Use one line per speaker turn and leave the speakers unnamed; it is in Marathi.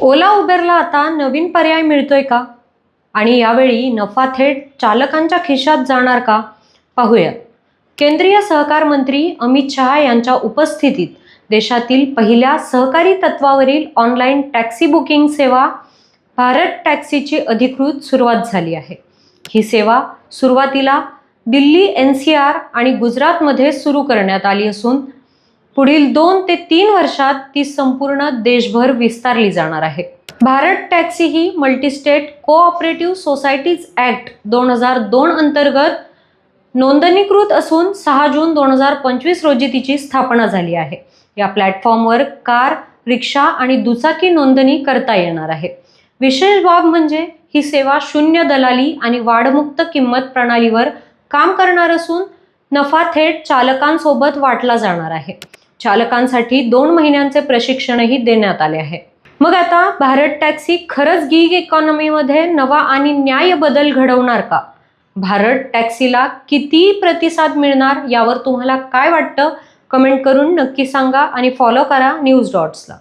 ओला उबेरला आता नवीन पर्याय मिळतोय का? आणि यावेळी नफा थेट चालकांच्या खिशात जाणार का? पाहूया. केंद्रीय सहकार मंत्री अमित शहा यांच्या उपस्थितीत देशातील पहिल्या सहकारी तत्वावरील ऑनलाईन टॅक्सी बुकिंग सेवा भारत टॅक्सीची अधिकृत सुरुवात झाली आहे. ही सेवा सुरुवातीला दिल्ली, NCR आणि गुजरातमध्ये सुरू करण्यात आली असून पुढील 2 ते 3 वर्षात ती संपूर्ण देशभर विस्तारली जाणार आहे. भारत टॅक्सी ही मल्टीस्टेट कोऑपरेटिव्ह सोसायटीज ॲक्ट 2002 अंतर्गत नोंदणीकृत असून 6 जून 2025 रोजी तिची स्थापना झाली आहे. या प्लॅटफॉर्मवर कार, रिक्षा आणि दुचाकी नोंदणी करता येणार आहे. विशेष बाब म्हणजे ही सेवा शून्य दलाली आणि वाढमुक्त किंमत प्रणालीवर काम करणार असून नफा थेट चालकांसोबत वाटला जाणार आहे. चालकांसाठी 2 महिन्यांचे प्रशिक्षणही देण्यात आले आहे. मग आता भारत टॅक्सी खरंच गिग इकॉनॉमीमध्ये नवा आणि न्याय बदल घडवणार का? भारत टॅक्सीला किती प्रतिसाद मिळणार यावर तुम्हाला काय वाटतं? कमेंट करून नक्की सांगा आणि फॉलो करा न्यूज डॉट्सला.